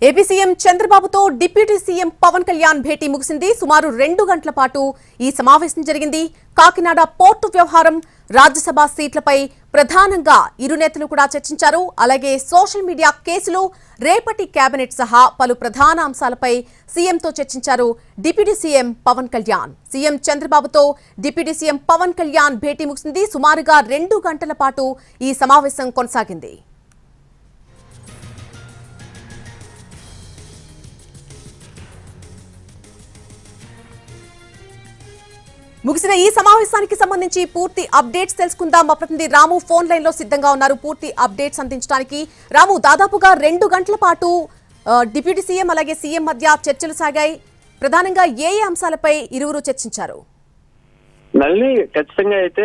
AP CM చంద్రబాబుతో deputy CM Pawan Kalyan భేటీ ముగిసింది. సుమారు 2 గంటల పాటు ఈ సమావేశం జరిగింది. కాకినాడ పోర్టు వ్యవహారం, రాజ్యసభ సీట్లపై ప్రధానంగా ఇరు నేతలు కూడా చర్చించారు. అలాగే సోషల్ మీడియా కేసులు, రేపటి కేబినెట్ సహా పలు ప్రధాన అంశాలపై సీఎంతో చర్చించారు deputy CM Pawan Kalyan. CM చంద్రబాబుతో డిప్యూటీ సీఎం పవన్ కళ్యాణ్ భేటీ ముగిసింది. సుమారుగా 2 గంటల పాటు ఈ సమావేశం కొనసాగింది. ముగిసిన ఈ సమావేశానికి సంబంధించి పూర్తి అప్డేట్స్ తెలుసుకుందాం. మా ప్రతినిధి రాము ఫోన్ లైన్ లో సిద్ధంగా ఉన్నారు పూర్తి అప్డేట్స్ అందించడానికి. రాము, దాదాపుగా 2 గంటల పాటు డిప్యూటీ సీఎం అలాగే సీఎం మధ్య చర్చలు సాగాయి. ప్రధానంగా ఏ అంశాలపై ఇరువురు చర్చించారు? నల్లి ఖచ్చితంగా అయితే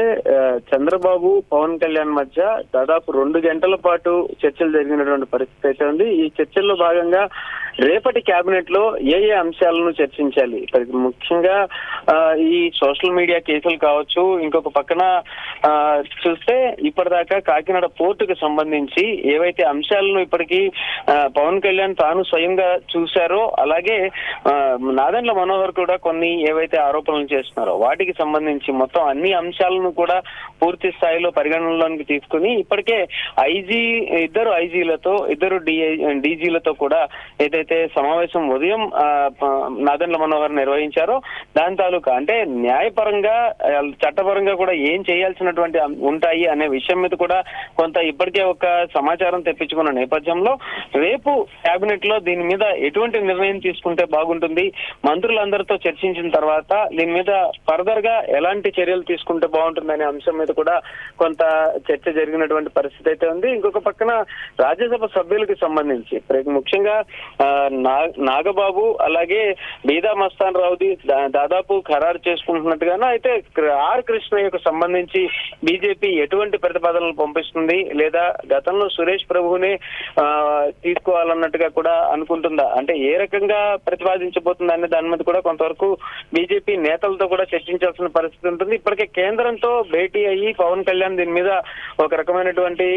చంద్రబాబు పవన్ కళ్యాణ్ మధ్య దాదాపు 2 గంటల పాటు చర్చలు జరిగినటువంటి పరిస్థితి అయితే ఉంది. ఈ చర్చల్లో భాగంగా రేపటి కేబినెట్ లో ఏ అంశాలను చర్చించాలి, ముఖ్యంగా ఈ సోషల్ మీడియా కేసులు కావచ్చు, ఇంకొక పక్కన చూస్తే ఇప్పటిదాకా కాకినాడ పోర్టుకు సంబంధించి ఏవైతే అంశాలను ఇప్పటికీ పవన్ కళ్యాణ్ తాను స్వయంగా చూశారో, అలాగే నాదెండ్ల మనోహర్ కూడా కొన్ని ఏవైతే ఆరోపణలు చేస్తున్నారో వాటికి సంబంధించి మొత్తం అన్ని అంశాలను కూడా పూర్తి స్థాయిలో పరిగణనలోకి తీసుకుని ఇప్పటికే ఇద్దరు ఐజీలతో, ఇద్దరు డీజీలతో కూడా ఏదైతే సమావేశం ఉదయం నాదెండ్ల మనోహర్ నిర్వహించారో దాని తాలూకా అంటే న్యాయపరంగా, చట్టపరంగా కూడా ఏం చేయాల్సినటువంటి ఉంటాయి అనే విషయం మీద కూడా కొంత ఇప్పటికే ఒక సమాచారం తెప్పించుకున్న నేపథ్యంలో రేపు కేబినెట్ లో దీని మీద ఎటువంటి నిర్ణయం తీసుకుంటే బాగుంటుంది, మంత్రులందరితో చర్చించిన తర్వాత దీని మీద ఫర్దర్ గా ఎలాంటి చర్యలు తీసుకుంటే బాగుంటుంది అనే అంశం మీద కూడా కొంత చర్చ జరిగినటువంటి పరిస్థితి అయితే ఉంది. ఇంకొక పక్కన రాజ్యసభ సభ్యులకు సంబంధించి ముఖ్యంగా నాగబాబు అలాగే బీదా మస్తాన్ రావుది దాదాపు ఖరారు చేసుకుంటున్నట్టుగాను, అయితే ఆర్ కృష్ణయ్యకు సంబంధించి బీజేపీ ఎటువంటి ప్రతిపాదనలు పంపిస్తుంది, లేదా గతంలో సురేష్ ప్రభువునే తీసుకోవాలన్నట్టుగా కూడా అనుకుంటుందా, అంటే ఏ రకంగా ప్రతిపాదించబోతుందా అనే దాని మీద కూడా కొంతవరకు బీజేపీ నేతలతో కూడా చర్చించాల్సిన పరిస్థితి ఉంటుంది. ఇప్పటికే కేంద్రంతో భేటీ అయ్యి పవన్ కళ్యాణ్ దీని మీద ఒక రకమైనటువంటి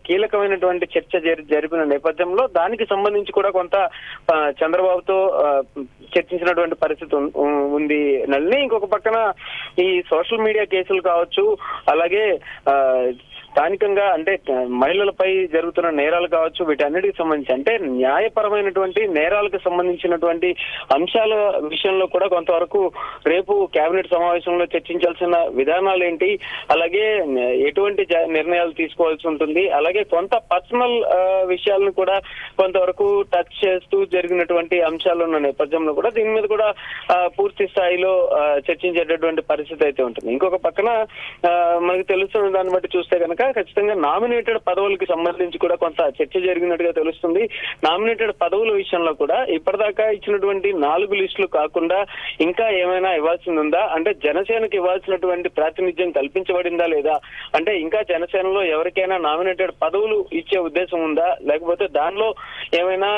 కీలకమైనటువంటి చర్చ జరిపిన నేపథ్యంలో దానికి సంబంధించి కూడా కొంత చంద్రబాబుతో చర్చించినటువంటి పరిస్థితి ఉంది నల్లి. ఇంకొక పక్కన ఈ సోషల్ మీడియా కేసులు కావచ్చు, అలాగే స్థానికంగా అంటే మహిళలపై జరుగుతున్న నేరాలు కావచ్చు, వీటన్నిటికి సంబంధించి అంటే న్యాయపరమైనటువంటి నేరాలకు సంబంధించినటువంటి అంశాల విషయంలో కూడా కొంతవరకు రేపు కేబినెట్ సమావేశంలో చర్చించాల్సిన విధానాలు ఏంటి, అలాగే ఎటువంటి నిర్ణయాలు తీసుకోవాల్సి ఉంటుంది, అలాగే కొంత పర్సనల్ విషయాలను కూడా కొంతవరకు టచ్ చేస్తూ జరిగినటువంటి అంశాలు ఉన్న నేపథ్యంలో కూడా దీని మీద కూడా పూర్తి స్థాయిలో చర్చించేటటువంటి పరిస్థితి అయితే ఉంటుంది. ఇంకొక పక్కన మనకు తెలుస్తున్న దాన్ని బట్టి చూస్తే కనుక ఖచ్చితంగా నామినేటెడ్ పదవులకు సంబంధించి కూడా కొంత చర్చ జరిగినట్టుగా తెలుస్తుంది. నామినేటెడ్ పదవుల విషయంలో కూడా ఇప్పటిదాకా ఇచ్చినటువంటి 4 లిస్టులు కాకుండా ఇంకా ఏమైనా ఇవ్వాల్సింది ఉందా, అంటే జనసేనకు ఇవ్వాల్సినటువంటి ప్రాతినిధ్యం కల్పించబడిందా లేదా, అంటే ఇంకా జనసేనలో ఎవరికైనా నామినేటెడ్ పదవులు ఇచ్చే ఉద్దేశం ఉందా, లేకపోతే దానిలో ఏమైనా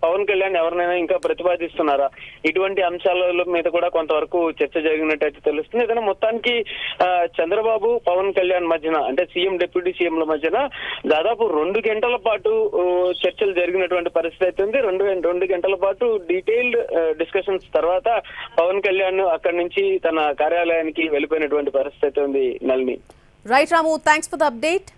పవన్ కళ్యాణ్ ఎవరినైనా ఇంకా ప్రతిపాదిస్తున్నారా, ఇటువంటి అంశాల మీద కూడా కొంతవరకు చర్చ జరిగినట్టయితే తెలుస్తుంది. ఏదైనా మొత్తానికి చంద్రబాబు పవన్ కళ్యాణ్ మధ్యన అంటే సీఎం డిప్యూటీ సీఎంల మధ్యన దాదాపు 2 గంటల పాటు చర్చలు జరిగినటువంటి పరిస్థితి అయితే ఉంది. 2 గంటల పాటు డీటెయిల్డ్ డిస్కషన్స్ తర్వాత పవన్ కళ్యాణ్ అక్కడి నుంచి తన కార్యాలయానికి వెళ్ళిపోయినటువంటి పరిస్థితి అయితే ఉంది నల్ని. Right Ramu, thanks for the update.